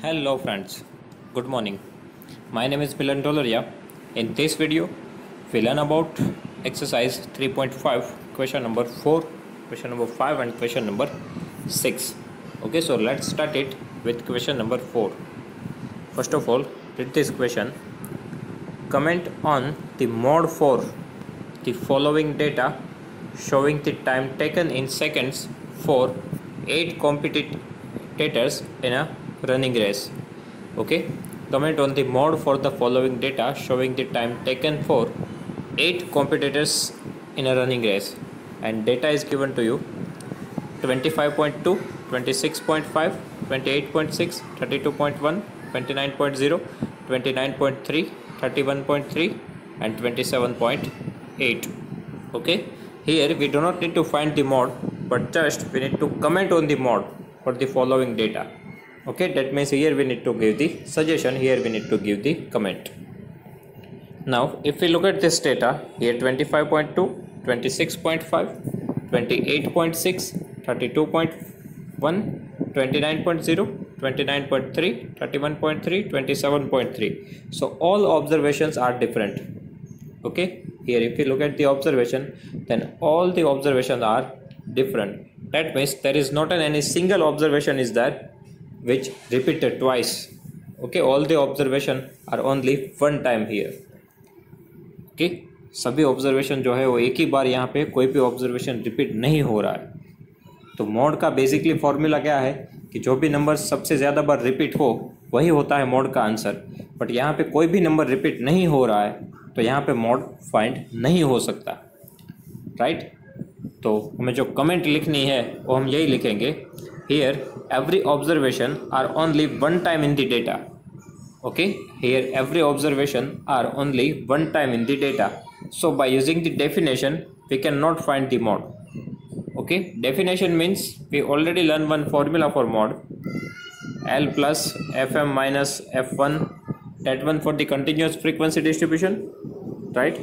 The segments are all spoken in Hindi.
Hello friends, good morning. My name is Milan Dolaria. In this video, we learn about exercise 3.5, question number 4, question number 5 and question number 6. Okay, so let's start it with question number 4. First of all, read this question. Comment on the mode for the following data showing the time taken in seconds for 8 competitors in a running race. Okay, comment on the mode for the following data showing the time taken for 8 competitors in a running race, and data is given to you 25.2, 26.5, 28.6, 32.1, 29.0, 29.3, 31.3 and 27.8. Okay, here we do not need to find the mode, but just we need to comment on the mode for the following data. Okay, that means here we need to give the suggestion, here we need to give the comment. Now if we look at this data here, 25.2, 26.5, 28.6, 32.1, 29.0, 29.3, 31.3, 27.3. So all observations are different. Okay, here if you look at the observation, then all the observations are different. That means there is not any single observation is there which repeated twice. Okay, all the observation are only one time here. Okay, सभी ऑब्जर्वेशन जो है वो एक ही बार यहाँ पे कोई भी ऑब्जर्वेशन रिपीट नहीं हो रहा है. तो मोड का बेसिकली फॉर्मूला क्या है कि जो भी नंबर सबसे ज़्यादा बार रिपीट हो वही होता है मोड का आंसर. बट यहाँ पे कोई भी नंबर रिपीट नहीं हो रहा है तो यहाँ पे मोड फाइंड नहीं हो सकता. राइट, तो हमें जो कमेंट लिखनी है वो हम यही लिखेंगे, here every observation are only one time in the data. Okay, here every observation are only one time in the data. So by using the definition we cannot find the mode. Okay, definition means we already learned one formula for mode, L plus Fm minus F1, that one for the continuous frequency distribution, right?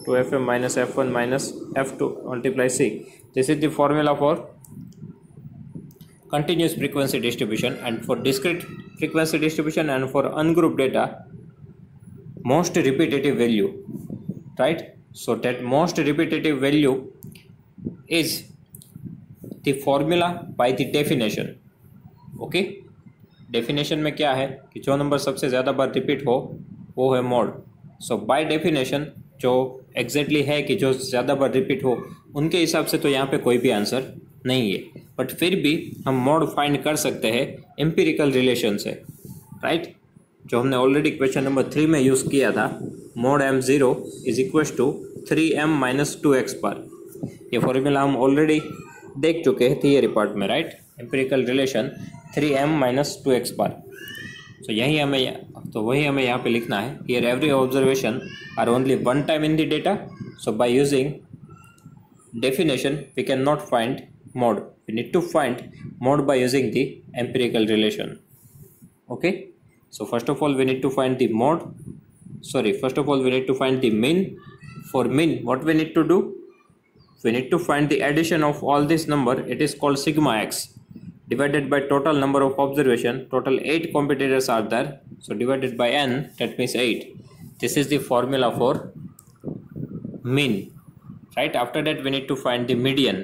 2Fm minus F1 minus F2 multiply C. This is the formula for continuous frequency distribution, and for discrete frequency distribution and for ungrouped data, most repetitive value, right? So that most repetitive value is the formula by the definition. Okay, definition में क्या है कि जो नंबर सबसे ज़्यादा बार रिपीट हो वो है मोड. सो बाय डेफिनेशन जो एग्जैक्टली है कि जो ज़्यादा बार रिपीट हो उनके हिसाब से तो यहाँ पे कोई भी आंसर नहीं है, बट फिर भी हम मोड फाइंड कर सकते हैं एम्पिरिकल रिलेशन से. राइट, जो हमने ऑलरेडी क्वेश्चन नंबर 3 में यूज़ किया था, mode m0 is equal to 3m minus 2x पर. ये फॉर्मूला हम ऑलरेडी देख चुके हैं थियरी पार्ट में. Right, empirical relation 3m minus 2x पर. तो वही हमें यहाँ पे लिखना है, here every observation are only one time in the data. So by using definition we cannot find mode. We need to find mode by using the empirical relation. Okay, so first of all we need to find the mode. First of all we need to find the mean. For mean, what we need to do, we need to find the addition of all this number. It is called sigma x divided by total number of observation. Total 8 competitors are there, so divided by n, that means 8. This is the formula for mean. Right, after that we need to find the median,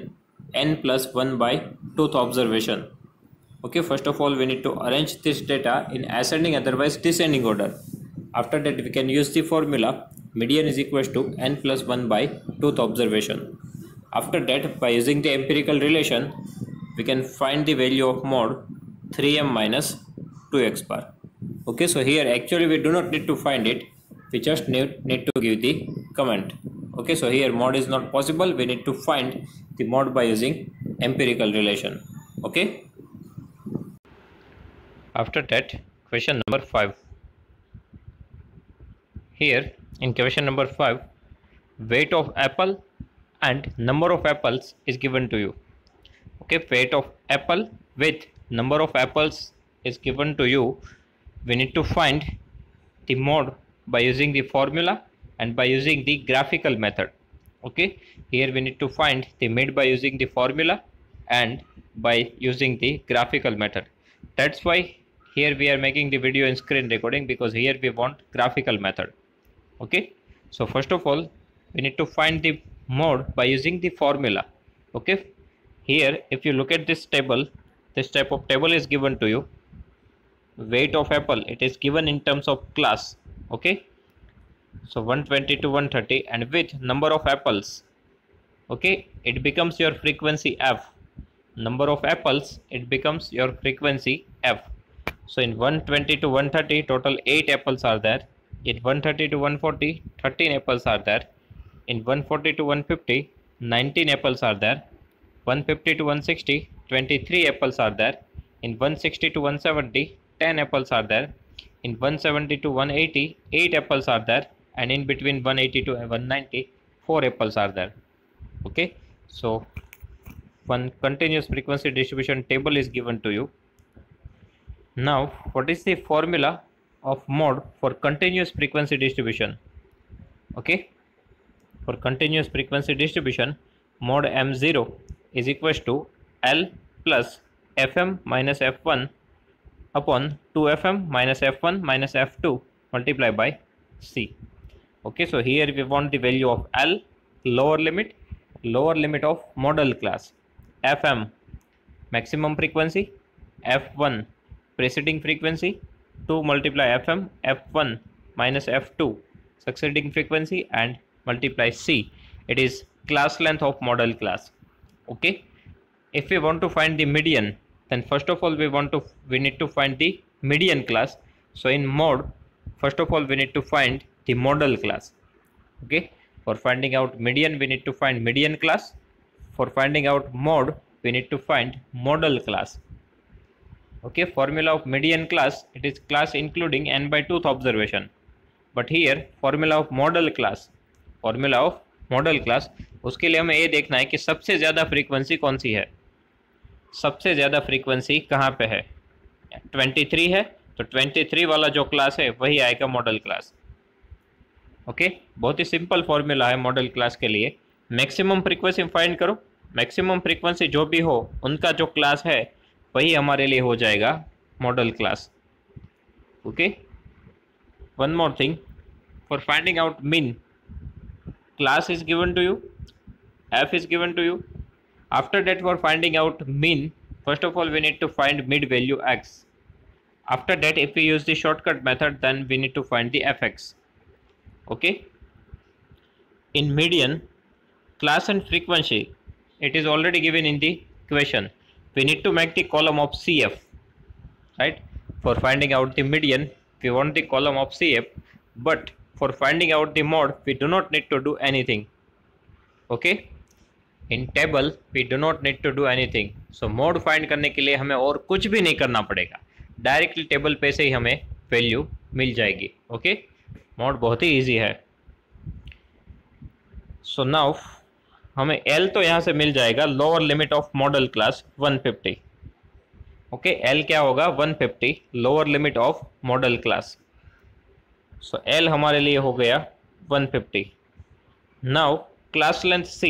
n plus 1 by 2th observation. Okay, first of all we need to arrange this data in ascending otherwise descending order. After that we can use the formula median is equal to n plus 1 by 2th observation. After that, by using the empirical relation we can find the value of mode 3m minus 2x bar. Okay, so here actually we do not need to find it, we just need to give the comment. Okay, so here mode is not possible, we need to find the mode by using empirical relation. Okay, after that question number 5. Here in question number 5, weight of apple and number of apples is given to you. Okay, weight of apple with number of apples is given to you. We need to find the mode by using the formula and by using the graphical method. Okay, here we need to find the mid by using the formula and by using the graphical method. That's why here we are making the video in screen recording because here we want graphical method. Okay, so first of all we need to find the mode by using the formula. Okay, here if you look at this table, this type of table is given to you. Weight of apple, it is given in terms of class. Okay, so 120 to 130, and with number of apples, okay, it becomes your frequency f. Number of apples, it becomes your frequency f. So in 120 to 130, total 8 apples are there. In 130 to 140, 13 apples are there. In 140 to 150, 19 apples are there. 150 to 160, 23 apples are there. In 160 to 170, 10 apples are there. In 170 to 180, 8 apples are there. And in between 180 to 190, 4 apples are there. Okay, so one continuous frequency distribution table is given to you. Now, what is the formula of mode for continuous frequency distribution? Okay, for continuous frequency distribution, mode M0 is equals to L plus Fm minus F1 upon 2Fm minus F1 minus F2 multiplied by C. Okay, so here we want the value of L, lower limit of model class, Fm maximum frequency, F1 preceding frequency, 2 multiply Fm, F1 minus F2 succeeding frequency, and multiply C. It is class length of model class. Okay, if we want to find the median, then first of all we need to find the median class. So in mode, first of all we need to find the model class. Okay, for finding out median we need to find median class. For finding out mode we need to find model class. Okay, formula of median class, it is class including n by 2th observation. But here formula of model class, उसके लिए हमें ये देखना है कि सबसे ज़्यादा फ्रीक्वेंसी कौन सी है. सबसे ज़्यादा फ्रीक्वेंसी कहाँ पे है? 23 है, तो 23 वाला जो क्लास है वही आएगा मॉडल क्लास. ओके, बहुत ही सिंपल फॉर्मूला है मॉडल क्लास के लिए. मैक्सिमम फ्रीक्वेंसी फाइंड करो, मैक्सिमम फ्रीक्वेंसी जो भी हो उनका जो क्लास है वही हमारे लिए हो जाएगा model class. Okay, one more thing, for finding out mean, class is given to you, f is given to you. After that, for finding out mean, first of all we need to find mid value x. After that, if we use the shortcut method, then we need to find the fx. Okay, in median, class and frequency, it is already given in the equation. We need to make the column of cf, right? For finding out the median, we want the column of cf, but for finding out the mode we do not need to do anything. Okay, in table we do not need to do anything. So mode find करने के लिए हमें और कुछ भी नहीं करना पड़ेगा, डायरेक्टली टेबल पे से ही हमें वैल्यू मिल जाएगी. ओके, मोड बहुत ही इजी है. सो नाउ हमें L तो यहाँ से मिल जाएगा, lower limit of model class 150. Okay, L क्या होगा? 150 lower limit of model class. So L हमारे लिए हो गया 150. नाउ क्लास लेंथ C,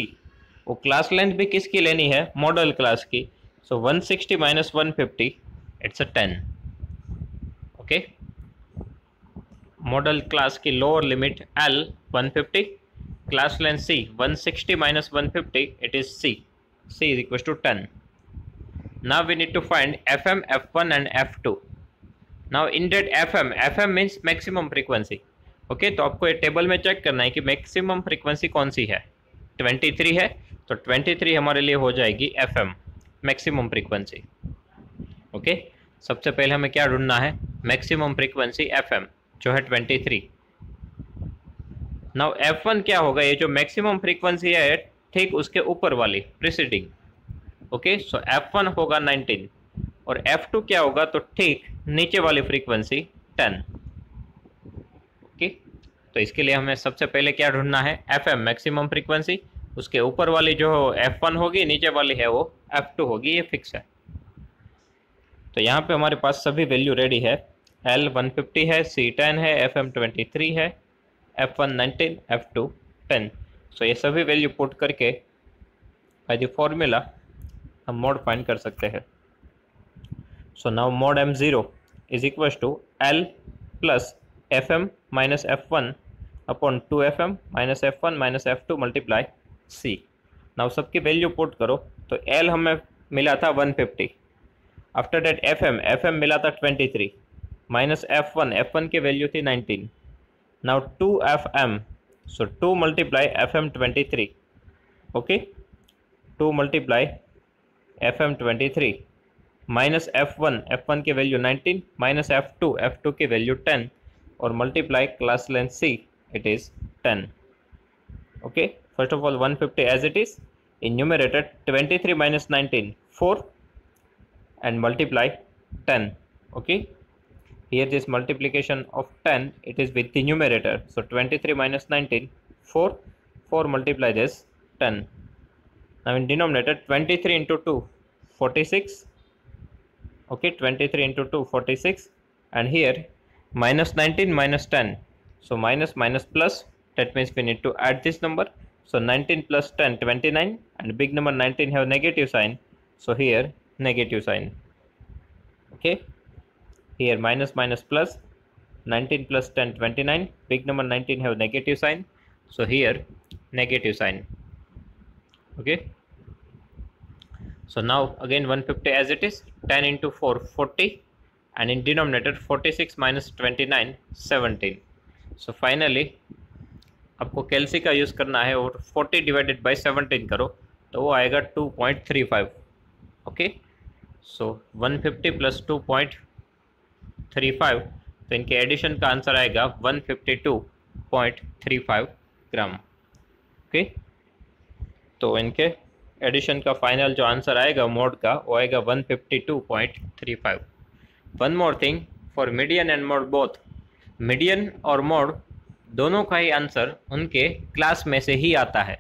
वो क्लास लेंथ भी किसकी लेनी है? मॉडल क्लास की. So 160 minus 150, it's a 10. Okay, model class की lower limit L 150, class length C 160 minus 150, it is C. C is equal to 10. Now we need to find FM, F1 and F2. Now in that FM means maximum frequency. Okay, तो आपको ये टेबल में चेक करना है कि मैक्सिमम फ्रीक्वेंसी कौन सी है. 23 है, तो 23 हमारे लिए हो जाएगी FM मैक्सिमम फ्रीक्वेंसी. ओके, सबसे पहले हमें क्या ढूंढना है? मैक्सिमम फ्रीक्वेंसी FM जो है 23. नाउ F1 क्या होगा? ये जो मैक्सिमम फ्रीक्वेंसी है ठीक उसके ऊपर वाली प्रीसीडिंग. ओके, सो F1 होगा 19 और F2 क्या होगा? तो ठीक नीचे वाली फ्रीक्वेंसी 10. ओके, तो इसके लिए हमें सबसे पहले क्या ढूंढना है? FM मैक्सिमम फ्रीक्वेंसी, उसके ऊपर वाली जो F1 होगी, नीचे वाली है वो F2 होगी, ये फिक्स है. तो यहाँ पे हमारे पास सभी वैल्यू रेडी है. L 150 है, C 10 है, FM 23 है, F1 19, F2 10. सो ये सभी वैल्यू पुट करके बाय द फॉर्मूला हम मोड फाइंड कर सकते हैं. So now mod M0 is equal to L plus FM minus F1 upon 2FM minus F1 minus F2 multiply C। Now सबकी वैल्यू पुट करो तो L हमें मिला था 150, आफ्टर दैट FM मिला था 23 माइनस F1 की वैल्यू थी 19। नाउ 2FM, सो 2 multiply FM 23, okay 2 multiply FM 23 minus F1 की वैल्यू 19 माइनस F2 की वैल्यू 10 और multiply class length C, it is 10। Okay, first of all 150 as it is, in numerator 23 minus 19 4 and multiply 10. Okay, here this multiplication of 10, it is with the numerator, so 23 minus 19 4 multiply this 10. Now in denominator 23 into 2 46, okay 23 into 2 46, and here minus 19 minus 10, so minus plus, that means we need to add this number. So 19 plus 10 29, and big number 19 have negative sign, so here negative sign. Okay, here minus plus, 19 plus 10 29, big number 19 have negative sign, so here negative sign. Okay, so now again 150 as it is, 10 into 4 40, and in denominator 46 minus 29 17. So finally आपको कैलसी का यूज़ करना है और 40 डिवाइडेड बाई 17 करो तो वो आएगा 2.35। ओके, सो 150 प्लस 2.35, तो इनके एडिशन का आंसर आएगा 152.35 ग्राम। ओके, तो इनके एडिशन का फाइनल जो आंसर आएगा मोड का वो आएगा 152.35। One more thing, for median and mode both, median और मोड दोनों का ही आंसर उनके क्लास में से ही आता है।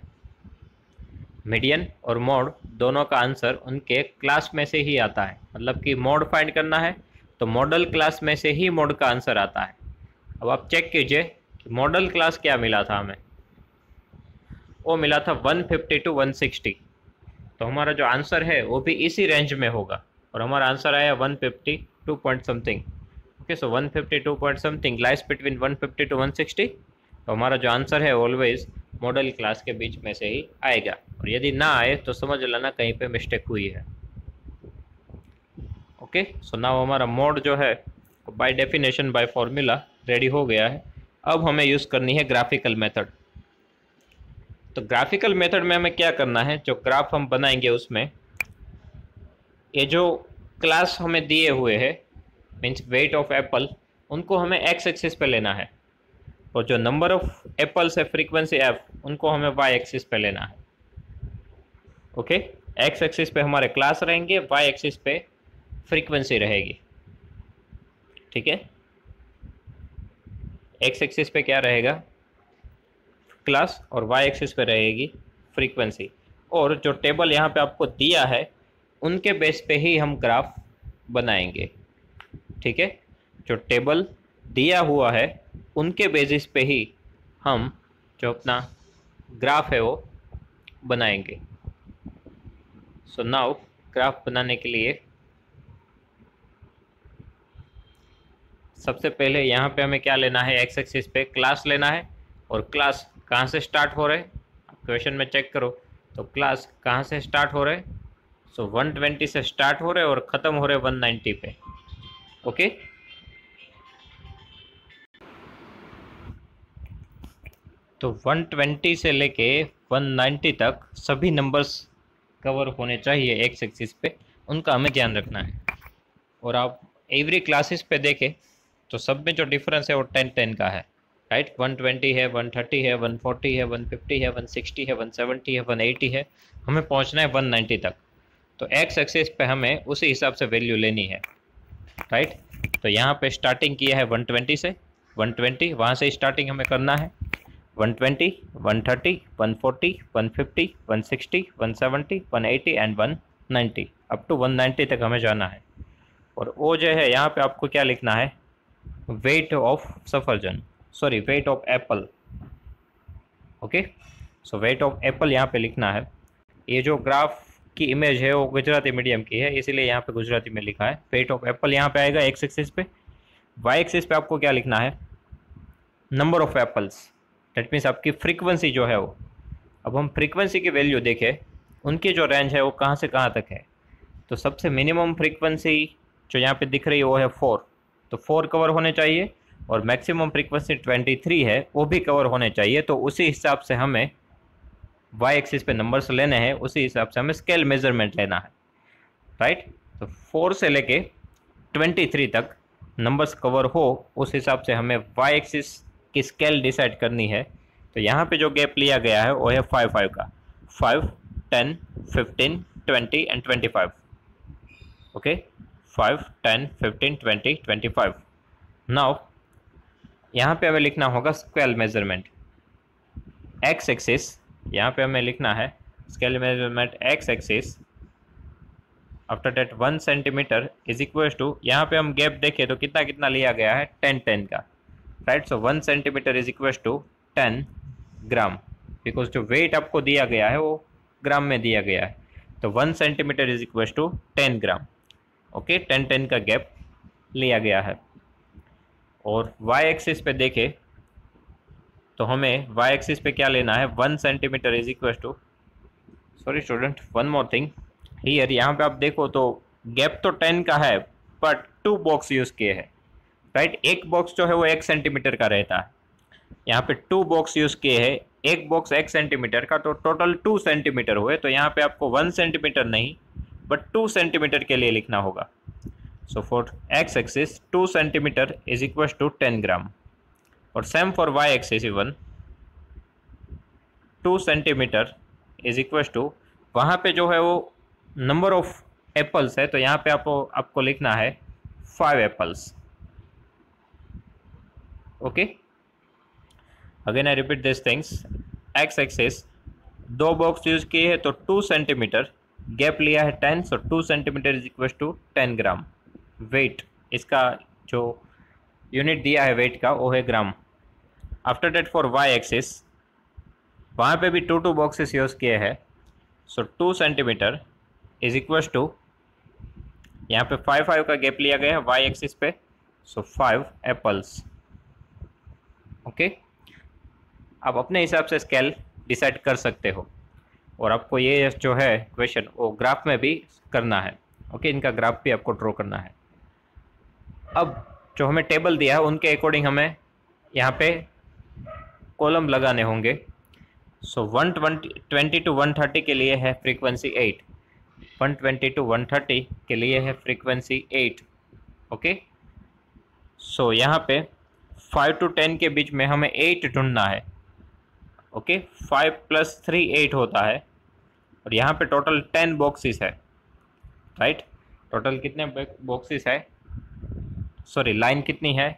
मीडियन और मोड दोनों का आंसर उनके क्लास में से ही आता है, मतलब कि मोड फाइंड करना है तो मॉडल क्लास में से ही मोड का आंसर आता है। अब आप चेक कीजिए कि मॉडल क्लास क्या मिला था हमें, वो मिला था 150 to 160, तो हमारा जो आंसर है वो भी इसी रेंज में होगा और हमारा आंसर आया 152 point something. Okay, so 152 point something lies between 150 to 160, तो हमारा जो आंसर है ऑलवेज मॉडल क्लास के बीच में से ही आएगा, और यदि ना आए तो समझ लेना कहीं पे मिस्टेक हुई है। ओके, सो नाउ हमारा मोड जो है by definition by formula ready हो गया है। अब हमें यूज़ करनी है ग्राफिकल मेथड। तो ग्राफिकल मेथड में हमें क्या करना है, जो ग्राफ हम बनाएंगे उसमें ये जो क्लास हमें दिए हुए हैं मीन्स वेट ऑफ एप्पल, उनको हमें एक्स एक्सिस पे लेना है, और जो नंबर ऑफ एप्पल्स है फ्रीक्वेंसी एफ, उनको हमें वाई एक्सिस पे लेना है। ओके, एक्स एक्सिस पे हमारे क्लास रहेंगे, वाई एक्सिस पे फ्रीक्वेंसी रहेगी। ठीक है, एक्स एक्सिस पे क्या रहेगा क्लास और वाई एक्सिस पे रहेगी फ्रीक्वेंसी, और जो टेबल यहाँ पे आपको दिया है उनके बेस पे ही हम ग्राफ बनाएंगे। ठीक है, जो टेबल दिया हुआ है उनके बेसिस पे ही हम जो अपना ग्राफ है वो बनाएंगे। सो नाउ ग्राफ बनाने के लिए सबसे पहले यहाँ पे हमें क्या लेना है, एक्स एक्सिस पे क्लास लेना है, और क्लास कहाँ से स्टार्ट हो रहे हैं क्वेश्चन में चेक करो, तो क्लास कहाँ से स्टार्ट हो रहे हैं, सो 120 से स्टार्ट हो रहे हैं और ख़त्म हो रहे हैं 190 पे। ओके, तो 120 से लेके 190 तक सभी नंबर्स कवर होने चाहिए एक्स एक्सिस पे, उनका हमें ध्यान रखना है। और आप एवरी क्लासेस पे देखें तो सब में जो डिफरेंस है वो 10-10 का है, राइट। 120 है, 130 है, 140 है, 150 है, 160 है, 170 है, 180 है, हमें पहुंचना है 190 तक। तो एक्स एक्सिस पे हमें उसी हिसाब से वैल्यू लेनी है, राइट। तो यहाँ पे स्टार्टिंग किया है 120 से, 120 वहाँ से स्टार्टिंग हमें करना है, 120, 130, 140, 150, 160, 170, 180 एंड 190, अप टू 190 तक हमें जाना है। और वो जो है यहाँ पे आपको क्या लिखना है, वेट ऑफ सफरजन, sorry weight of apple. Okay, so weight of apple यहाँ पे लिखना है। ये जो ग्राफ की इमेज है वो गुजराती मीडियम की है, इसीलिए यहाँ पे गुजराती में लिखा है। वेट ऑफ एप्पल यहाँ पे आएगा एक्स एक्सिस पे, वाई एक्सिस पे आपको क्या लिखना है, number of apples, that means आपकी फ्रीक्वेंसी जो है वो। अब हम फ्रीक्वेंसी की वैल्यू देखें, उनकी जो रेंज है वो कहाँ से कहाँ तक है। तो सबसे मिनिमम फ्रीक्वेंसी जो यहाँ पे दिख रही है वो है 4, तो 4 कवर होने चाहिए, और मैक्सिमम फ्रीक्वेंसी 23 है, वो भी कवर होने चाहिए। तो उसी हिसाब से हमें वाई एक्सिस पे नंबर्स लेने हैं, उसी हिसाब से हमें स्केल मेजरमेंट लेना है, राइट। तो 4 से लेके 23 तक नंबर्स कवर हो, उस हिसाब से हमें वाई एक्सिस की स्केल डिसाइड करनी है। तो यहाँ पे जो गैप लिया गया है वो है 5 का, 5, 10, 15, 20 एंड 25। ओके, 5, 10, 15, 20, 25। नाउ यहाँ पे हमें लिखना होगा स्केल मेजरमेंट एक्स एक्सिस। यहाँ पे हमें लिखना है scale measurement x axis. After that 1 centimetre is equal to, यहाँ पे हम गैप देखें तो कितना कितना लिया गया है, 10 का, right. So 1 centimetre is equal to 10 gram, because जो वेट आपको दिया गया है वो ग्राम में दिया गया है। तो 1 centimetre is equal to 10 gram. Okay, 10 का गैप लिया गया है। और वाई एक्सिस पे देखें तो हमें वाई एक्सिस पे क्या लेना है, 1 centimetre is equal to, sorry student, one more thing here, यहाँ पे आप देखो तो गैप तो 10 का है, बट 2 बॉक्स यूज़ किए हैं, राइट। एक बॉक्स जो है वो 1 सेंटीमीटर का रहता है, यहाँ पे 2 बॉक्स यूज़ किए हैं, एक बॉक्स 1 सेंटीमीटर का, तो टोटल 2 सेंटीमीटर हुए। तो यहाँ पे आपको 1 सेंटीमीटर नहीं बट 2 सेंटीमीटर के लिए लिखना होगा। So for X axis 2 centimetre is equal to 10 gram, और same for Y axis even 2 centimetre is equal to, वहाँ पे जो है वो नंबर ऑफ एप्पल्स है, तो यहाँ पे आपको लिखना है 5 apples. Okay, again I repeat this things, x axis 2 box use किए हैं तो 2 सेंटीमीटर, गैप लिया है 10, so 2 centimetre is equal to 10 gram. Weight, इसका जो यूनिट दिया है वेट का वो है gram. After that for Y axis, वहाँ पे भी 2 बॉक्सेस यूज किए हैं, so 2 centimetre is equal to, यहाँ पे 5 का गैप लिया गया है वाई एक्सिस पे, सो 5 एप्पल्स। ओके, आप अपने हिसाब से स्केल डिसाइड कर सकते हो, और आपको ये जो है क्वेश्चन वो ग्राफ में भी करना है। ओके, इनका ग्राफ भी आपको ड्रॉ करना है। अब जो हमें टेबल दिया है उनके अकॉर्डिंग हमें यहाँ पे कॉलम लगाने होंगे। सो 120 to 130 के लिए है फ्रीक्वेंसी 8, 120 to 130 के लिए है फ्रीक्वेंसी 8। ओके, सो यहाँ पे 5 to 10 के बीच में हमें 8 ढूंढना है। ओके, 5 + 3 8 होता है, और यहाँ पे टोटल 10 बॉक्सेस है, राइट। टोटल कितने बॉक्सेस है, सॉरी लाइन कितनी है,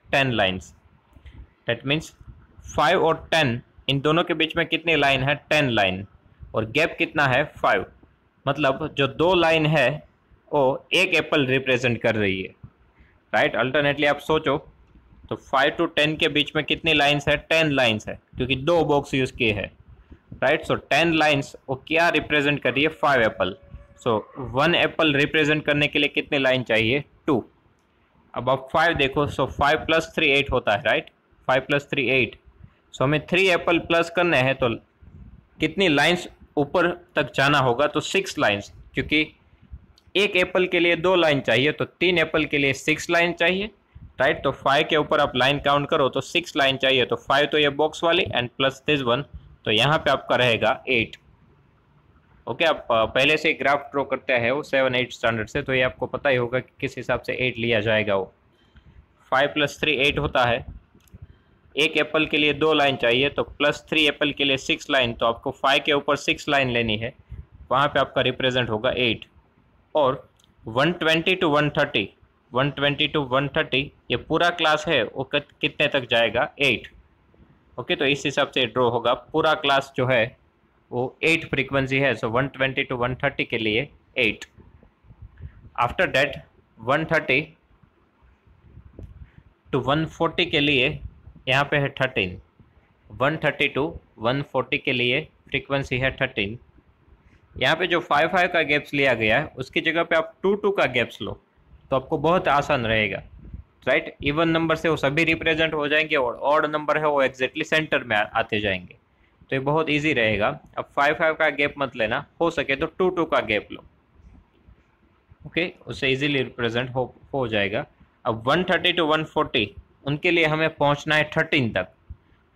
10 लाइन्स। दैट मीन्स 5 और 10 इन दोनों के बीच में कितनी लाइन है, 10 लाइन, और गैप कितना है 5, मतलब जो 2 लाइन है वो एक एप्पल रिप्रेजेंट कर रही है, राइट। अल्टरनेटली आप सोचो तो 5 to 10 के बीच में कितनी लाइन्स है, 10 लाइन्स है, क्योंकि 2 बॉक्स यूज किए हैं, राइट। सो 10 लाइन्स वो क्या रिप्रेजेंट कर रही है, 5 एप्पल। सो 1 एप्पल रिप्रेजेंट करने के लिए कितनी लाइन चाहिए, 2। अब आप 5 देखो, सो 5 + 3 8 होता है, राइट। 5 + 3 8, सो हमें 3 एप्पल प्लस करने हैं, तो कितनी लाइन्स ऊपर तक जाना होगा, तो 6 लाइन्स, क्योंकि एक एप्पल के लिए 2 लाइन चाहिए, तो 3 एप्पल के लिए 6 लाइन चाहिए, राइट। तो 5 के ऊपर आप लाइन काउंट करो तो 6 लाइन चाहिए, तो 5 तो ये बॉक्स वाली एंड प्लस दिस वन, तो यहाँ पे आपका रहेगा 8। ओके, आप पहले से ग्राफ ड्रॉ करते हैं वो 7 8 स्टैंडर्ड से, तो ये आपको पता ही होगा कि किस हिसाब से 8 लिया जाएगा। वो 5 + 3 8 होता है, एक एप्पल के लिए 2 लाइन चाहिए, तो +3 एप्पल के लिए 6 लाइन, तो आपको 5 के ऊपर 6 लाइन लेनी है, वहाँ पे आपका रिप्रेजेंट होगा 8। और 120 to 130, 120 to 130 ये पूरा क्लास है वो कितने तक जाएगा, 8। ओके, तो इस हिसाब से ड्रॉ होगा, पूरा क्लास जो है वो 8 फ्रीक्वेंसी है, सो 120 to 130 के लिए 8। आफ्टर दैट 130 to 140 के लिए यहाँ पे है 13, 130 to 140 के लिए फ्रीक्वेंसी है 13। यहाँ पे जो 5 का गैप्स लिया गया है उसकी जगह पे आप 2 का गैप्स लो, तो आपको बहुत आसान रहेगा। राइट। इवन नंबर से वो सभी रिप्रेजेंट हो जाएंगे और ऑड नंबर है वो एग्जैक्टली सेंटर में आते जाएंगे। तो ये बहुत इजी रहेगा। अब 5-5 का गैप मत लेना, हो सके तो 2-2 का गैप लो। ओके, उससे इजीली रिप्रेजेंट हो जाएगा। अब 130 to 140 उनके लिए हमें पहुंचना है 13 तक,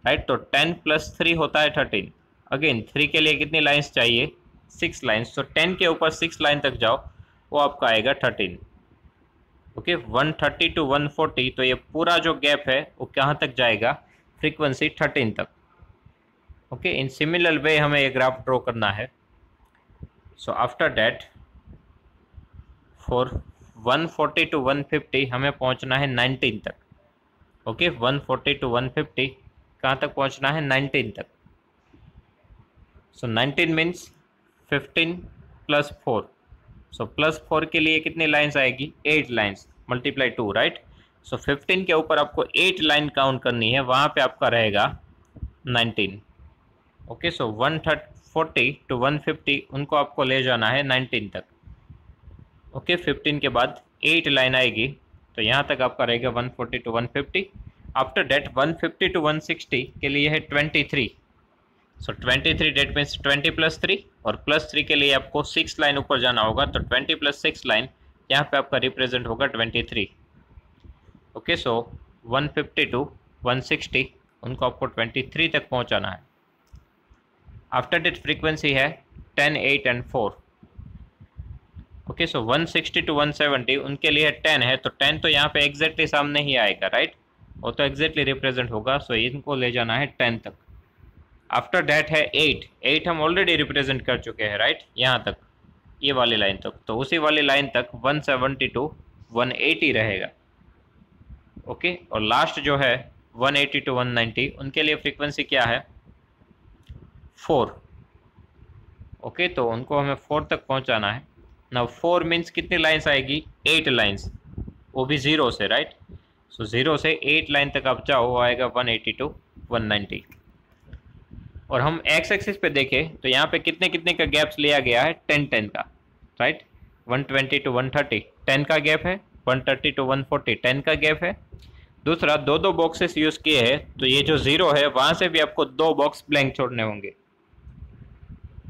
राइट। तो 10 + 3 होता है 13। अगेन 3 के लिए कितनी लाइंस चाहिए? 6 लाइंस। तो 10 के ऊपर 6 लाइन तक जाओ, वो आपका आएगा 13। ओके, 130 to 140, तो ये पूरा जो गैप है वो कहाँ तक जाएगा? फ्रीक्वेंसी 13 तक। ओके, इन सिमिलर वे हमें ये ग्राफ ड्रॉ करना है। So after that for 140 to 150 हमें पहुंचना है 19 तक। ओके, 140 to 150 कहाँ तक पहुंचना है? 19 तक। सो 19 मीन्स 15 + 4। सो +4 के लिए कितनी लाइंस आएगी? 8 लाइंस मल्टीप्लाई 2, राइट। सो 15 के ऊपर आपको 8 लाइन काउंट करनी है, वहाँ पे आपका रहेगा 19। ओके, सो 140 to 150 उनको आपको ले जाना है 19 तक। ओके, 15 के बाद 8 लाइन आएगी, तो यहाँ तक आपका रहेगा 140 to 150। आफ्टर डेट 150 to 160 के लिए है 23। सो 23 डेट मीन्स 20 + 3, और +3 के लिए आपको 6 लाइन ऊपर जाना होगा। तो 20 + 6 लाइन यहाँ पे आपका रिप्रेजेंट होगा 23। ओके, सो 150 to 160 उनको आपको 23 तक पहुँचाना है। आफ्टर डेट फ्रीक्वेंसी है 10, 8 and 4। ओके, सो 160 to 170 उनके लिए 10 है, तो 10 तो यहाँ पे एग्जैक्टली सामने ही आएगा, राइट। वो तो एग्जैक्टली रिप्रेजेंट होगा, सो इनको ले जाना है 10 तक। आफ्टर दैट है 8 हम ऑलरेडी रिप्रेजेंट कर चुके हैं, राइट, यहाँ तक, ये वाली लाइन तक। तो उसी वाली लाइन तक 170 to 180 रहेगा। ओके, और लास्ट जो है 180 to 190 उनके लिए फ्रीक्वेंसी क्या है? 4। ओके, तो उनको हमें 4 तक पहुँचाना है ना। 4 मीन्स कितनी लाइन्स आएगी? 8 लाइन्स, वो भी 0 से, राइट। सो 0 से 8 लाइन तक आप जाओ, वो आएगा 180 to 190। और हम एक्स एक्सिस पे देखें तो यहाँ पे कितने कितने का गैप्स लिया गया है? 10-10 का, राइट। 120 to 130 10 का गैप है, 130 to 140 10 का गैप है। दूसरा, दो बॉक्सेस यूज़ किए हैं, तो ये जो 0 है वहाँ से भी आपको 2 बॉक्स ब्लैंक छोड़ने होंगे।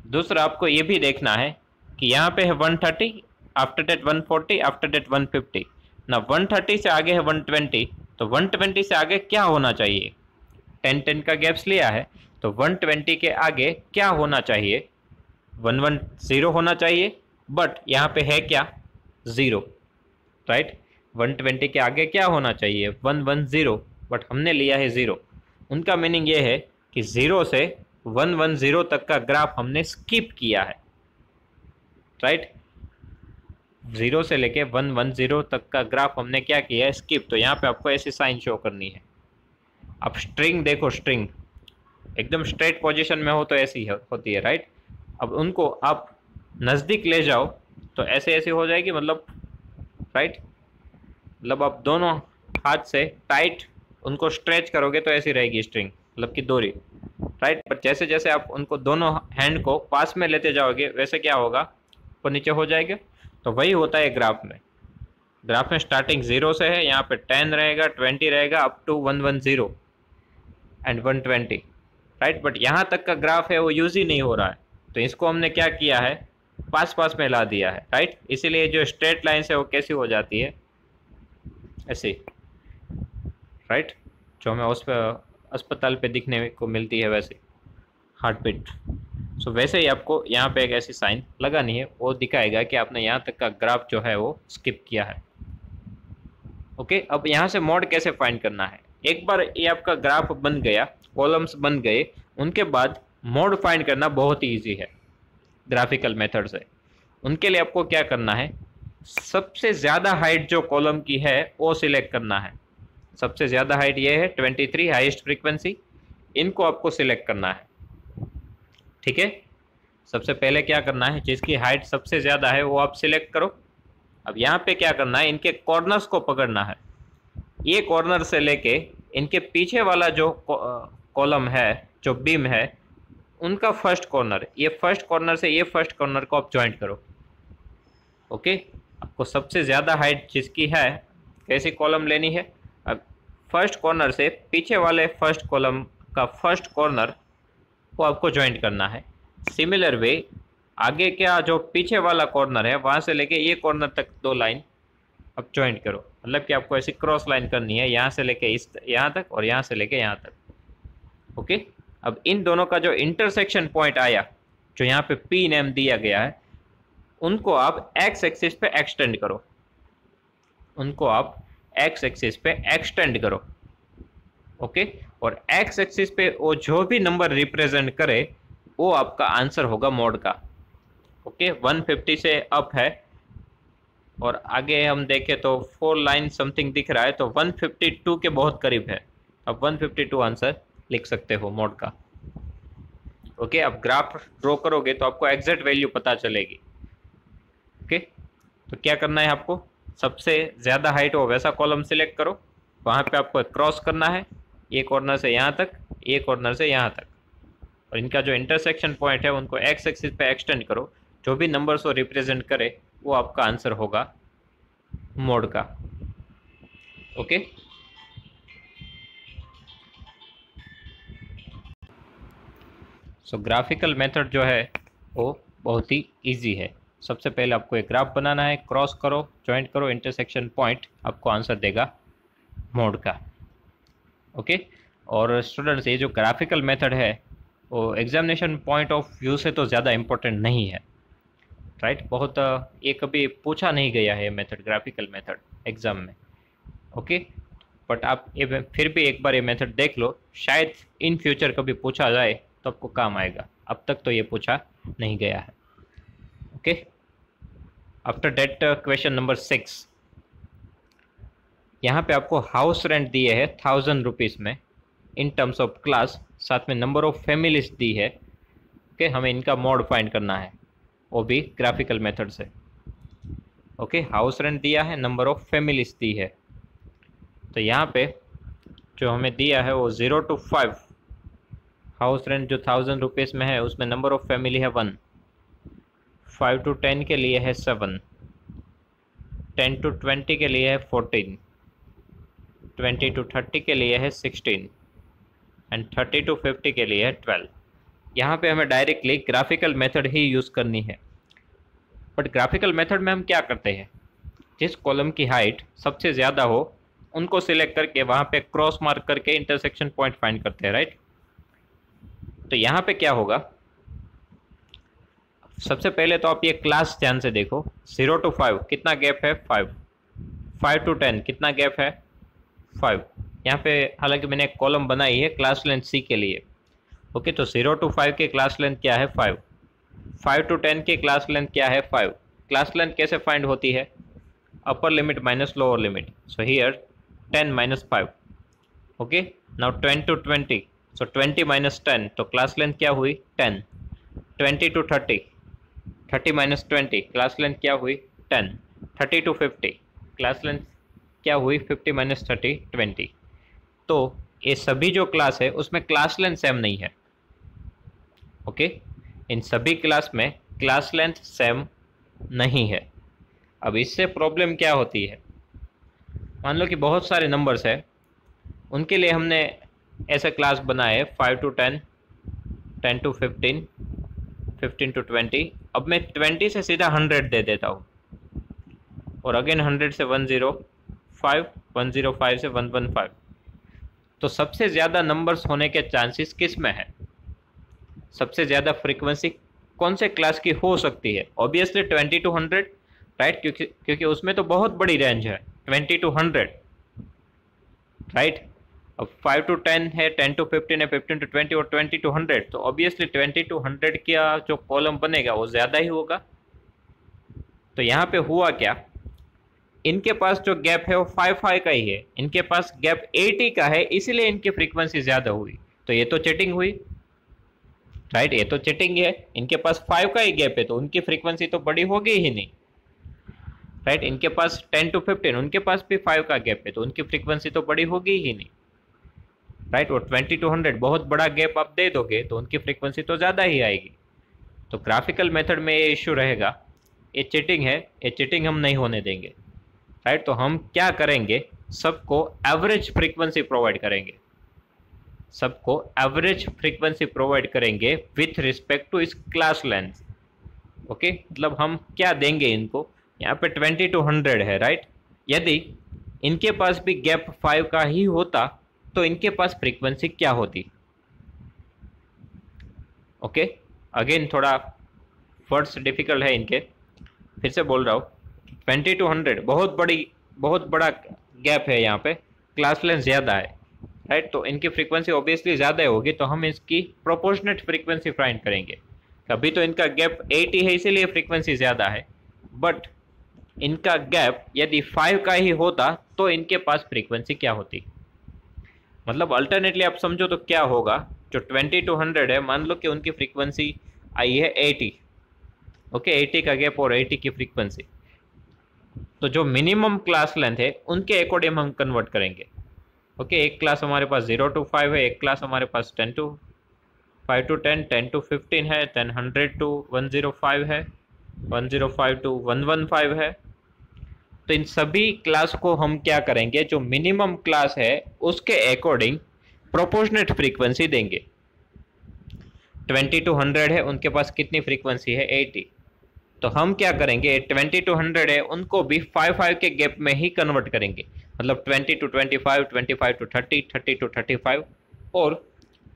दूसरा, आपको ये भी देखना है कि यहाँ पे है 130, आफ्टर डेट 140, आफ्टर डेट 150 ना। 130 से आगे है 120, तो 120 से आगे क्या होना चाहिए? 10-10 का गैप्स लिया है, तो 120 के आगे क्या होना चाहिए? 110 होना चाहिए, बट यहाँ पे है क्या? 0, राइट। 120 के आगे क्या होना चाहिए? 110, बट हमने लिया है 0। उनका मीनिंग ये है कि 0 से 110 तक का ग्राफ हमने स्किप किया है, राइट। 0 से लेके 110 तक का ग्राफ हमने क्या किया है? स्किप। तो यहाँ पे आपको ऐसी साइन शो करनी है। अब स्ट्रिंग देखो, स्ट्रिंग एकदम स्ट्रेट पोजीशन में हो तो ऐसी होती है, राइट। अब उनको आप नज़दीक ले जाओ तो ऐसे ऐसे हो जाएगी, मतलब, राइट। मतलब आप दोनों हाथ से टाइट उनको स्ट्रेच करोगे तो ऐसी रहेगी स्ट्रिंग, मतलब कि डोरी, राइट। बट जैसे जैसे आप उनको दोनों हैंड को पास में लेते जाओगे वैसे क्या होगा? ऊपर नीचे हो जाएगा। तो वही होता है ग्राफ में। ग्राफ में स्टार्टिंग 0 से है, यहाँ पे 10 रहेगा, 20 रहेगा, up to 110 and 120, right. But यहाँ तक का ग्राफ है वो यूज़ ही नहीं हो रहा है, तो इसको हमने क्या किया है? पास पास में ला दिया है, राइट। इसीलिए जो स्ट्रेट लाइन है वो कैसी हो जाती है? ऐसी, राइट, जो हमें उस पर अस्पताल पे दिखने को मिलती है वैसे, हार्ट बीट। सो वैसे ही आपको यहाँ पे एक ऐसी साइन लगानी है, वो दिखाएगा कि आपने यहाँ तक का ग्राफ जो है वो स्किप किया है। ओके, अब यहाँ से मोड कैसे फाइंड करना है? एक बार ये आपका ग्राफ बन गया, कॉलम्स बन गए, उनके बाद मोड फाइंड करना बहुत ही ईजी है ग्राफिकल मेथड से। उनके लिए आपको क्या करना है? सबसे ज़्यादा हाइट जो कॉलम की है वो सिलेक्ट करना है। सबसे ज़्यादा हाइट ये है 23, हाईएस्ट फ्रीक्वेंसी, इनको आपको सिलेक्ट करना है, ठीक है। सबसे पहले क्या करना है? जिसकी हाइट सबसे ज़्यादा है वो आप सिलेक्ट करो। अब यहाँ पे क्या करना है? इनके कॉर्नर्स को पकड़ना है। ये कॉर्नर से लेके इनके पीछे वाला जो कॉलम है, जो बीम है, उनका फर्स्ट कॉर्नर, ये फर्स्ट कॉर्नर से ये फर्स्ट कॉर्नर को आप ज्वाइंट करो। ओके, आपको सबसे ज़्यादा हाइट जिसकी है कैसी कॉलम लेनी है? अब फर्स्ट कॉर्नर से पीछे वाले फर्स्ट कॉलम का फर्स्ट कॉर्नर को आपको ज्वाइंट करना है। सिमिलर वे आगे क्या जो पीछे वाला कॉर्नर है वहाँ से लेके ये कॉर्नर तक 2 लाइन अब ज्वाइंट करो, मतलब कि आपको ऐसी क्रॉस लाइन करनी है, यहाँ से लेके इस यहाँ तक और यहाँ से लेके यहाँ तक। ओके, अब इन दोनों का जो इंटरसेक्शन पॉइंट आया, जो यहाँ पे पी नेम दिया गया है, उनको आप एक्स एक्सिस पे एक्सटेंड करो, उनको आप एक्स एक्सिस पे एक्सटेंड करो। ओके, और एक्स एक्सिस पे वो जो भी नंबर रिप्रेजेंट करे वो आपका आंसर होगा मोड का। ओके, 150 से अप है और आगे हम देखें तो 4 लाइन समथिंग दिख रहा है, तो 152 के बहुत करीब है। अब 152 आंसर लिख सकते हो मोड का। ओके, अब ग्राफ ड्रॉ करोगे तो आपको एग्जैक्ट वैल्यू पता चलेगी। ओके, तो क्या करना है आपको, सबसे ज़्यादा हाइट हो वैसा कॉलम सिलेक्ट करो, वहाँ पे आपको क्रॉस करना है, ये कॉर्नर से यहाँ तक, ये कॉर्नर से यहाँ तक, और इनका जो इंटरसेक्शन पॉइंट है उनको एक्स एक्सिस पे एक्सटेंड करो। जो भी नंबर्स वो रिप्रेजेंट करे वो आपका आंसर होगा मोड का। ओके, सो ग्राफिकल मेथड जो है वो बहुत ही इजी है। सबसे पहले आपको एक ग्राफ बनाना है, क्रॉस करो, ज्वाइंट करो, इंटरसेक्शन पॉइंट आपको आंसर देगा मोड का। ओके, और स्टूडेंट्स ये जो ग्राफिकल मेथड है वो एग्जामिनेशन पॉइंट ऑफ व्यू से तो ज़्यादा इम्पोर्टेंट नहीं है, राइट? बहुत ये कभी पूछा नहीं गया है मेथड, ग्राफिकल मेथड एग्ज़ाम में। ओके, बट आप ये फिर भी एक बार ये मेथड देख लो, शायद इन फ्यूचर कभी पूछा जाए तो आपको काम आएगा। अब तक तो ये पूछा नहीं गया है। Okay, after that question number 6, यहाँ पे आपको हाउस रेंट दिए है 1000 रुपीज़ में इन टर्म्स ऑफ क्लास, साथ में नंबर ऑफ फैमिलीज दी है। ओके, हमें इनका मोड फाइंड करना है, वो भी ग्राफिकल मेथड से। ओके, हाउस रेंट दिया है, नंबर ऑफ फैमिलीज दी है, तो यहाँ पे जो हमें दिया है वो 0 to 5, हाउस रेंट जो 1000 रुपीज़ में है उसमें नंबर ऑफ फैमिली है 1, 5 to 10 के लिए है 7, 10 to 20 के लिए है 14, 20 to 30 के लिए है 16 एंड 30 to 50 के लिए है 12। यहाँ पे हमें डायरेक्टली ग्राफिकल मेथड ही यूज़ करनी है। बट ग्राफिकल मेथड में हम क्या करते हैं, जिस कॉलम की हाइट सबसे ज़्यादा हो उनको सिलेक्ट करके वहाँ पे क्रॉस मार्क करके इंटरसेक्शन पॉइंट फाइंड करते हैं, राइट? तो यहाँ पे क्या होगा, सबसे पहले तो आप ये क्लास ध्यान से देखो, 0 to 5 कितना गैप है 5, 5 to 10 कितना गैप है 5। यहाँ पे हालांकि मैंने एक कॉलम बनाई है क्लास लेंथ सी के लिए। ओके, तो 0 to 5 के क्लास लेंथ क्या है 5, 5 to 10 की क्लास लेंथ क्या है 5। क्लास लेंथ कैसे फाइंड होती है, upper limit minus lower limit, so here 10 minus 5। Okay, now 10 to 20, so 20 minus 10, तो क्लास लेंथ क्या हुई 10। 20 to 30, 30 minus 20, क्लास लेंथ क्या हुई 10। 30 to 50, क्लास लेंथ क्या हुई 50 minus 30, 20। तो ये सभी जो क्लास है उसमें क्लास लेंथ सेम नहीं है। ओके, इन सभी क्लास में क्लास लेंथ सेम नहीं है। अब इससे प्रॉब्लम क्या होती है, मान लो कि बहुत सारे नंबर्स है, उनके लिए हमने ऐसा क्लास बनाए 5 to 10, 10 to 15, 15 to 20। अब मैं 20 से सीधा 100 दे देता हूँ और अगेन 100 से 105, 105 से 115। तो सबसे ज़्यादा नंबर्स होने के चांसेस किस में है, सबसे ज़्यादा फ्रीक्वेंसी कौन से क्लास की हो सकती है? Obviously 20 to 100, right? क्योंकि उसमें तो बहुत बड़ी रेंज है 20 to 100, राइट? अब 5 to 10 है, 10 to 15 है, 15 to 20 और 20 to 100, तो ऑब्वियसली 20 to 100 का जो कॉलम बनेगा वो ज़्यादा ही होगा। तो यहाँ पे हुआ क्या, इनके पास जो गैप है वो 5 का ही है, इनके पास गैप 80 का है, इसीलिए इनकी फ्रीक्वेंसी ज़्यादा हुई। तो ये तो चीटिंग हुई, राइट? ये तो चीटिंग है, इनके पास 5 का ही गैप है तो उनकी फ्रीक्वेंसी तो बड़ी होगी ही नहीं, राइट? इनके पास 10 to 15, उनके पास भी 5 का गैप है तो उनकी फ्रीक्वेंसी तो बड़ी होगी ही नहीं, राइट? और 20 to 100 बहुत बड़ा गैप आप दे दोगे तो उनकी फ्रीक्वेंसी तो ज़्यादा ही आएगी। तो ग्राफिकल मेथड में ये इश्यू रहेगा, ये चीटिंग है, ये चीटिंग हम नहीं होने देंगे। राइट। तो हम क्या करेंगे, सबको एवरेज फ्रीक्वेंसी प्रोवाइड करेंगे, सबको एवरेज फ्रीक्वेंसी प्रोवाइड करेंगे विथ रिस्पेक्ट टू इस क्लास लेंथ। ओके, मतलब हम क्या देंगे इनको, यहाँ पे 20 to 100 है, राइट। यदि इनके पास भी गैप 5 का ही होता तो इनके पास फ्रीक्वेंसी क्या होती। ओके, अगेन थोड़ा वर्ड्स डिफिकल्ट है इनके, फिर से बोल रहा हूँ, 20 to 100 बहुत बड़ा गैप है, यहाँ पे क्लास लेंथ ज़्यादा है, राइट। तो इनकी फ्रीक्वेंसी ऑब्वियसली ज़्यादा होगी, तो हम इसकी प्रोपोर्शनेट फ्रीक्वेंसी फाइंड करेंगे। कभी तो इनका गैप 80 है इसीलिए फ्रीक्वेंसी ज़्यादा है, बट इनका गैप यदि 5 का ही होता तो इनके पास फ्रीक्वेंसी क्या होती। मतलब अल्टरनेटली आप समझो तो क्या होगा, जो 20 to 100 है, मान लो कि उनकी फ्रीक्वेंसी आई है 80। ओके, 80 का गैप और 80 की फ्रीक्वेंसी, तो जो मिनिमम क्लास लेंथ है उनके अकॉर्डिंग हम कन्वर्ट करेंगे। ओके, एक क्लास हमारे पास 0 to 5 है, एक क्लास हमारे पास 5 to 10, 10 to 15 है, 100 to 105 है, 105 to 115 है। तो इन सभी क्लास को हम क्या करेंगे, जो मिनिमम क्लास है उसके अकॉर्डिंग प्रोपोर्शनेट फ्रीक्वेंसी देंगे। 20 to 100 है, उनके पास कितनी फ्रीक्वेंसी है, 80। तो हम क्या करेंगे, 20 to 100 है उनको भी 5 के गैप में ही कन्वर्ट करेंगे, मतलब 20 to 25, 25 to 30, 30 to 35, और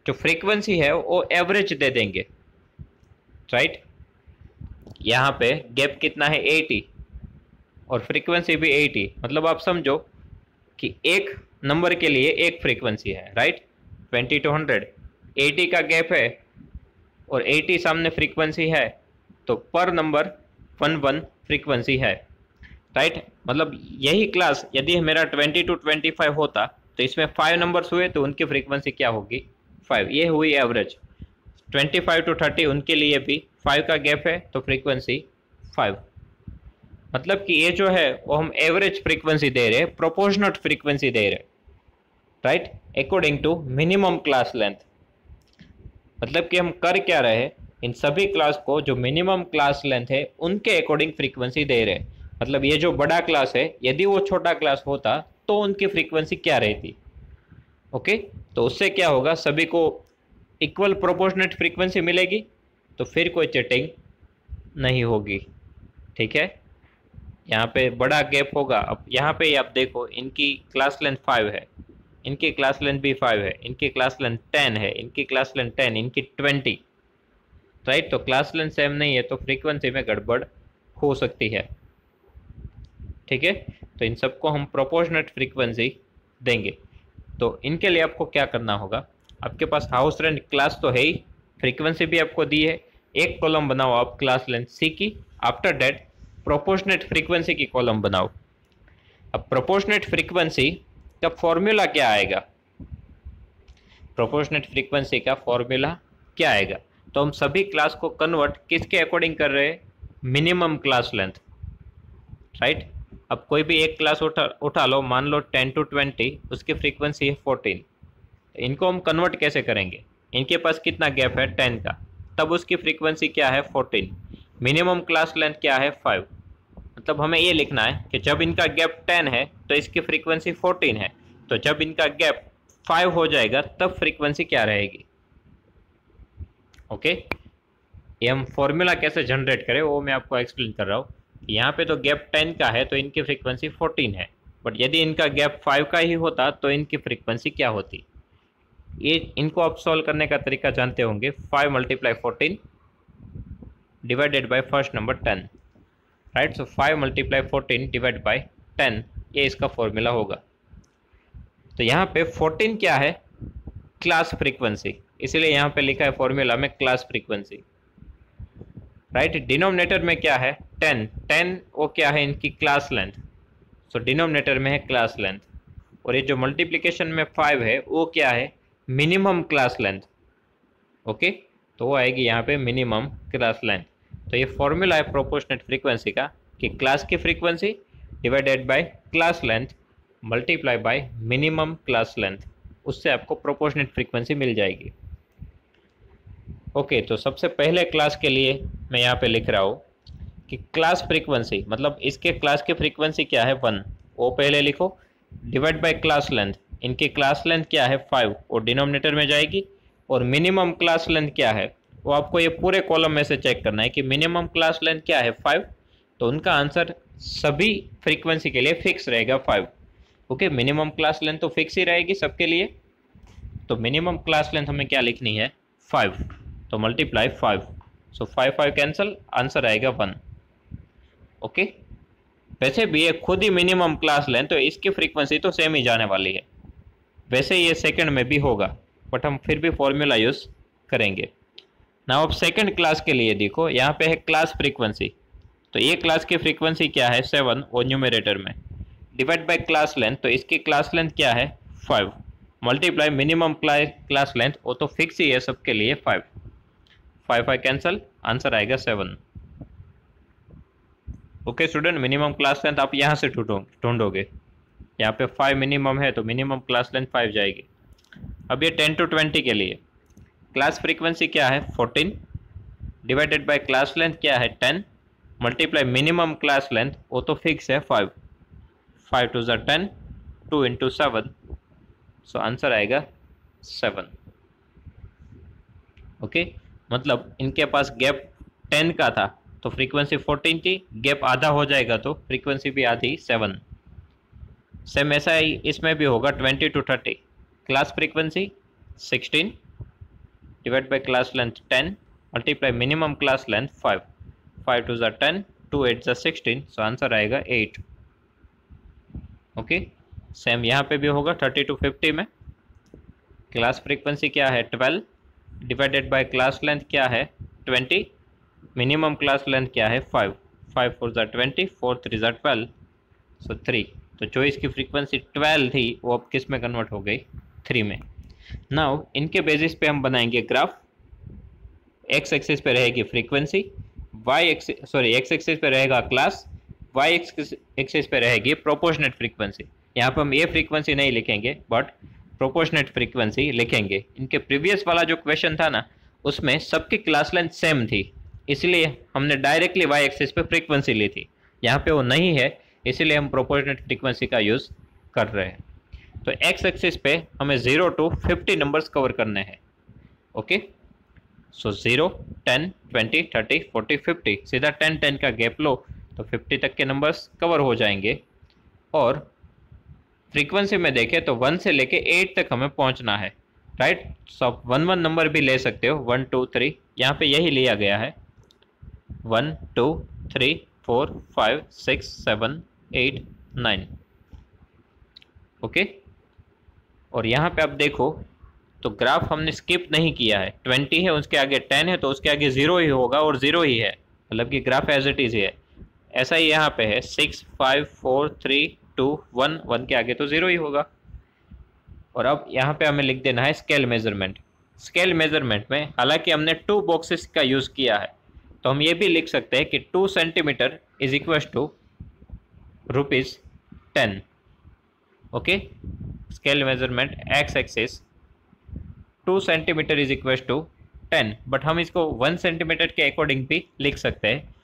जो फ्रीक्वेंसी है वो एवरेज दे देंगे, राइट। यहाँ पे गैप कितना है, 80, और फ्रीक्वेंसी भी 80, मतलब आप समझो कि एक नंबर के लिए एक फ्रीक्वेंसी है, राइट। 20 to 100, 80 का गैप है और 80 सामने फ्रीक्वेंसी है, तो पर नंबर 1 फ्रीक्वेंसी है, राइट। मतलब यही क्लास यदि मेरा 20 to 25 होता तो इसमें 5 नंबर्स हुए तो उनकी फ्रीक्वेंसी क्या होगी, 5। ये हुई एवरेज। 25 to 30 उनके लिए भी 5 का गैप है तो फ्रीक्वेंसी 5। मतलब कि ये जो है वो हम एवरेज फ्रीक्वेंसी दे रहे हैं, प्रोपोर्शनल फ्रीक्वेंसी दे रहे हैं, right, according to minimum class length. मतलब कि हम कर क्या रहे हैं, इन सभी क्लास को जो मिनिमम क्लास लेंथ है उनके अकॉर्डिंग फ्रीक्वेंसी दे रहे हैं। मतलब ये जो बड़ा क्लास है यदि वो छोटा क्लास होता तो उनकी फ्रीक्वेंसी क्या रहती। ओके, तो उससे क्या होगा, सभी को इक्वल प्रोपोर्शनेट फ्रीक्वेंसी मिलेगी, तो फिर कोई चीटिंग नहीं होगी, ठीक है। यहाँ पे बड़ा गैप होगा। अब यहाँ पे आप देखो, इनकी क्लास लेंथ 5 है, इनकी क्लास लेंथ भी 5 है, इनकी क्लास लेंथ 10 है, इनकी क्लास लेंथ 10, इनकी 20, राइट। तो क्लास लेंथ सेम नहीं है तो फ्रीक्वेंसी में गड़बड़ हो सकती है, ठीक है। तो इन सबको हम प्रोपोर्शनेट फ्रीक्वेंसी देंगे। तो इनके लिए आपको क्या करना होगा, आपके पास हाउस रेंट क्लास तो है ही, फ्रीक्वेंसी भी आपको दी है, एक कॉलम बनाओ आप क्लास लेंथ सी की, आफ्टर दैट प्रोपोर्शनेट फ्रीक्वेंसी की कॉलम बनाओ। अब प्रोपोर्शनेट फ्रीक्वेंसी का फॉर्मूला क्या आएगा, प्रोपोर्शनेट फ्रीक्वेंसी का फॉर्मूला क्या आएगा, तो हम सभी क्लास को कन्वर्ट किसके अकॉर्डिंग कर रहे हैं, मिनिमम क्लास लेंथ, राइट। अब कोई भी एक क्लास उठा लो, मान लो 10 to 20, उसकी फ्रीक्वेंसी है 14। इनको हम कन्वर्ट कैसे करेंगे, इनके पास कितना गैप है, 10 का, तब उसकी फ्रीक्वेंसी क्या है, 14। मिनिमम क्लास लेंथ क्या है, 5। मतलब हमें ये लिखना है कि जब इनका गैप 10 है तो इसकी फ्रीक्वेंसी 14 है, तो जब इनका गैप 5 हो जाएगा तब फ्रीक्वेंसी क्या रहेगी। ओके, ये हम फॉर्मूला कैसे जनरेट करें वो मैं आपको एक्सप्लेन कर रहा हूँ। यहाँ पे तो गैप 10 का है तो इनकी फ्रीक्वेंसी 14 है, बट यदि इनका गैप 5 का ही होता तो इनकी फ्रीक्वेंसी क्या होती। ये इनको आप सॉल्व करने का तरीका जानते होंगे, 5 × 14 divided by first number 10, right. So 5 × 14 divide by 10, ये इसका फॉर्मूला होगा। तो यहाँ पे 14 क्या है, क्लास फ्रीक्वेंसी, इसीलिए यहाँ पे लिखा है फॉर्मूला में क्लास फ्रीक्वेंसी, राइट। डिनोमिनेटर में क्या है, 10 वो क्या है, इनकी क्लास लेंथ, सो डिनोमिनेटर में है क्लास लेंथ, और ये जो मल्टीप्लिकेशन में 5 है वो क्या है, मिनिमम क्लास लेंथ। ओके, तो वो आएगी यहाँ पे मिनिमम क्लास लेंथ। तो ये फॉर्मूला है प्रोपोर्शनेट फ्रीक्वेंसी का कि क्लास की frequency divided by class length multiply by minimum class length, उससे आपको प्रोपोर्शनेट फ्रीक्वेंसी मिल जाएगी। ओके, तो सबसे पहले क्लास के लिए मैं यहाँ पे लिख रहा हूँ कि क्लास फ्रीक्वेंसी, मतलब इसके क्लास की फ्रीक्वेंसी क्या है, 1, वो पहले लिखो, डिवाइड बाय क्लास लेंथ, इनकी क्लास लेंथ क्या है 5, और डिनोमिनेटर में जाएगी, और मिनिमम क्लास लेंथ क्या है वो आपको ये पूरे कॉलम में से चेक करना है कि मिनिमम क्लास लेंथ क्या है 5, तो उनका आंसर सभी फ्रीक्वेंसी के लिए फिक्स रहेगा 5। ओके, मिनिमम क्लास लेंथ तो फिक्स ही रहेगी सबके लिए, तो मिनिमम क्लास लेंथ हमें क्या लिखनी है 5, तो मल्टीप्लाई 5, सो 5 5 कैंसिल, आंसर आएगा 1। ओके, वैसे भी ये खुद ही मिनिमम क्लास लेंथ, तो इसकी फ्रीक्वेंसी तो सेम ही जाने वाली है, वैसे ये सेकंड में भी होगा, बट हम फिर भी फॉर्मूला यूज करेंगे ना। अब सेकंड क्लास के लिए देखो, यहाँ पे है क्लास फ्रीक्वेंसी, तो ये क्लास की फ्रीक्वेंसी क्या है 7, और न्यूमरेटर में डिवाइड बाय क्लास लेंथ, तो इसकी क्लास लेंथ क्या है 5, मल्टीप्लाई मिनिमम क्लास लेंथ, वो तो फिक्स ही है सबके लिए 5 5 5 कैंसिल, आंसर आएगा 7। Okay student, minimum class length आप यहाँ से ढूंढोगे, यहाँ पे 5 मिनिमम है तो मिनिमम क्लास लेंथ 5 जाएगी। अब ये 10 to 20 के लिए क्लास फ्रीक्वेंसी क्या है 14, डिवाइडेड बाय क्लास लेंथ क्या है 10, मल्टीप्लाई मिनिमम क्लास लेंथ, वो तो फिक्स है 5 5 2 10, 2 into 7, सो आंसर आएगा 7। ओके, मतलब इनके पास गैप 10 का था तो फ्रीक्वेंसी 14 थी, गैप आधा हो जाएगा तो फ्रीक्वेंसी भी आधी 7। सेम ऐसा ही इसमें भी होगा 20 to 30, class frequency 16, divide by class length 10, multiply minimum class length 5 5 2 10, 2 8 16, so answer आएगा 8। ओके, सेम यहाँ पे भी होगा 30 to 50 में क्लास फ्रीक्वेंसी क्या है 12, डिवाइडेड बाय क्लास लेंथ क्या है 20, मिनिमम क्लास लेंथ क्या है 5 5 4 20, 4 3 12, सो 3, तो जो इसकी फ्रीक्वेंसी 12 थी वो अब किस में कन्वर्ट हो गई 3 में। नाउ इनके बेसिस पे हम बनाएंगे ग्राफ, एक्स एक्सिस पे रहेगी फ्रीक्वेंसी, एक्स एक्सिस पे रहेगा क्लास, वाई एक्सिस पे रहेगी प्रोपोर्शनेट फ्रीक्वेंसी। यहाँ पर हम ये फ्रीक्वेंसी नहीं लिखेंगे बट प्रोपोर्शनेट फ्रीक्वेंसी लिखेंगे। इनके प्रीवियस वाला जो क्वेश्चन था ना उसमें सबकी क्लास लेंथ सेम थी, इसलिए हमने डायरेक्टली वाई एक्सिस पे फ्रीक्वेंसी ली थी, यहाँ पे वो नहीं है इसलिए हम प्रोपोर्शनेट फ्रीक्वेंसी का यूज़ कर रहे हैं। तो एक्स एक्सिस पे हमें 0 to 50 नंबर्स कवर करने हैं। ओके, सो 0 10 20 30 40 50, सीधा 10 10 का गैप लो तो 50 तक के नंबर्स कवर हो जाएंगे। और फ्रीक्वेंसी में देखें तो 1 से लेके 8 तक हमें पहुंचना है, राइट। सो आप 1 1 नंबर भी ले सकते हो, 1 2 3, यहाँ पे यही लिया गया है 1 2 3 4 5 6 7 8 9। ओके, और यहाँ पे आप देखो तो ग्राफ हमने स्किप नहीं किया है, 20 है उसके आगे 10 है तो उसके आगे 0 ही होगा और 0 ही है, मतलब कि ग्राफ एज इट इज है। ऐसा ही यहाँ पे है 6 5 4 3 2 1, 1 के आगे तो 0 ही होगा। और अब यहाँ पे हमें लिख देना है स्केल मेजरमेंट। स्केल मेजरमेंट में हालांकि हमने 2 बॉक्सेस का यूज़ किया है तो हम ये भी लिख सकते हैं कि 2 centimetre is equal to ₹10। Okay, scale measurement x axis 2 centimetre is equal to 10, but हम इसको 1 सेंटीमीटर के अकॉर्डिंग भी लिख सकते हैं,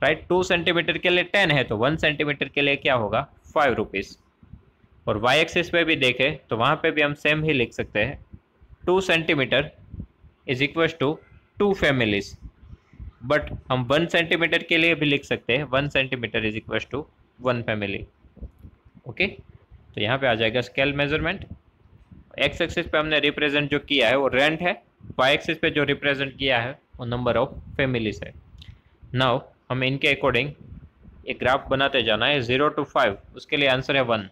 राइट। 2 सेंटीमीटर के लिए 10 है तो 1 सेंटीमीटर के लिए क्या होगा ₹5। और वाई एक्सिस पे भी देखें तो वहाँ पे भी हम सेम ही लिख सकते हैं 2 centimetre is equal to 2 families, but हम 1 सेंटीमीटर के लिए भी लिख सकते हैं 1 centimetre is equal to 1 family. Okay, तो यहाँ पे आ जाएगा स्केल मेजरमेंट। एक्स एक्सिस पे हमने रिप्रेजेंट जो किया है वो रेंट है, वाई एक्सिस पे जो रिप्रेजेंट किया है वो नंबर ऑफ फैमिलीज है। नाउ हमें इनके अकॉर्डिंग एक ग्राफ बनाते जाना है 0 to 5, उसके लिए आंसर है 1,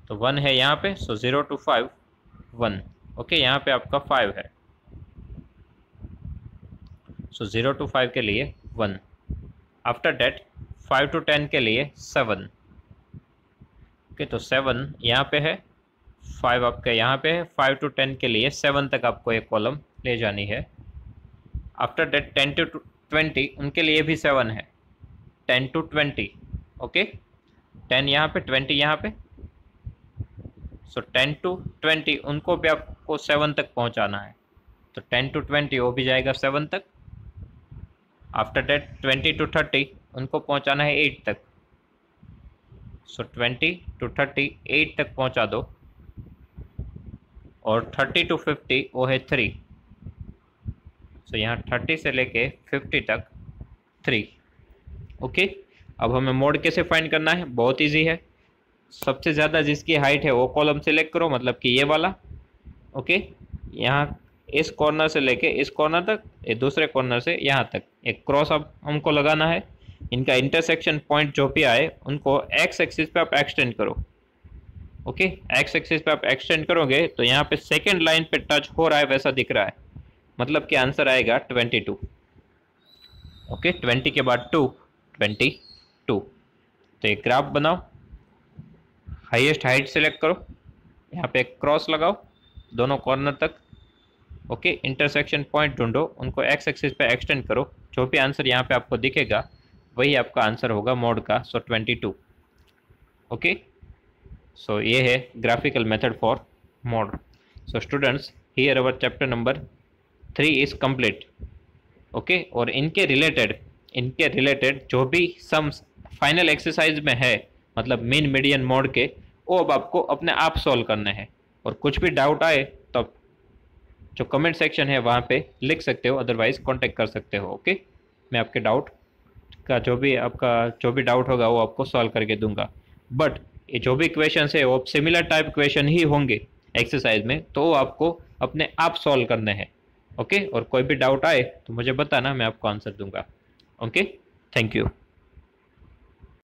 तो 1 है यहाँ पे, सो 0 to 5 1। ओके, यहाँ पे आपका 5 है, सो 0 to 5 के लिए 1। आफ्टर डेट 5 to 10 के लिए 7। ओके, तो 7 यहाँ पे है, 5 आपका यहाँ पे है, 5 to 10 के लिए 7 तक आपको एक कॉलम ले जानी है। आफ्टर डेट 10 to 20 उनके लिए भी 7 है, 10 to 20। ओके, 10 यहाँ पे 20 यहाँ पे, सो 10 to 20 उनको भी आपको 7 तक पहुँचाना है, तो 10 to 20 वो भी जाएगा 7 तक। आफ्टर डेट 20 to 30 उनको पहुँचाना है 8 तक, सो 20 to 30 8 तक पहुंचा दो, और 30 to 50 वो है 3। सो यहाँ 30 से लेके 50 तक 3। ओके, अब हमें मोड कैसे फाइंड करना है, बहुत इजी है। सबसे ज़्यादा जिसकी हाइट है वो कॉलम सिलेक्ट करो, मतलब कि ये वाला। ओके, यहाँ इस कॉर्नर से लेके इस कॉर्नर तक, ये दूसरे कॉर्नर से यहाँ तक एक क्रॉस अब हमको लगाना है। इनका इंटरसेक्शन पॉइंट जो भी आए उनको एक्स एक्सिस पे आप एक्सटेंड करो। ओके, एक्स एक्सिस पे आप एक्सटेंड करोगे तो यहाँ पे सेकेंड लाइन पे टच हो रहा है वैसा दिख रहा है, मतलब कि आंसर आएगा 22। ओके, 20 के बाद 2, 22। तो एक ग्राफ बनाओ, हाईएस्ट हाइट सेलेक्ट करो, यहाँ पे एक क्रॉस लगाओ दोनों कॉर्नर तक। ओके, इंटरसेक्शन पॉइंट ढूंढो, उनको एक्स एक्सिस पे एक्सटेंड करो, जो भी आंसर यहाँ पे आपको दिखेगा वही आपका आंसर होगा मोड का। सो 22। ओके, सो ये है graphical method for mode. So students, here our chapter number 3 is complete. Okay, और इनके रिलेटेड जो भी सम्स फाइनल एक्सरसाइज में है, मतलब मीन मीडियन मोड के, वो अब आपको अपने आप सॉल्व करने हैं। और कुछ भी डाउट आए तो आप जो कमेंट सेक्शन है वहाँ पे लिख सकते हो, अदरवाइज कांटेक्ट कर सकते हो। ओके, मैं आपके डाउट का जो भी डाउट होगा वो आपको सॉल्व करके दूंगा। बट ये जो भी क्वेश्चन है वो सिमिलर टाइप क्वेश्चन ही होंगे एक्सरसाइज में, तो वो आपको अपने आप सॉल्व करने हैं। ओके, और कोई भी डाउट आए तो मुझे बताना, मैं आपको आंसर दूंगा। Okay, thank you.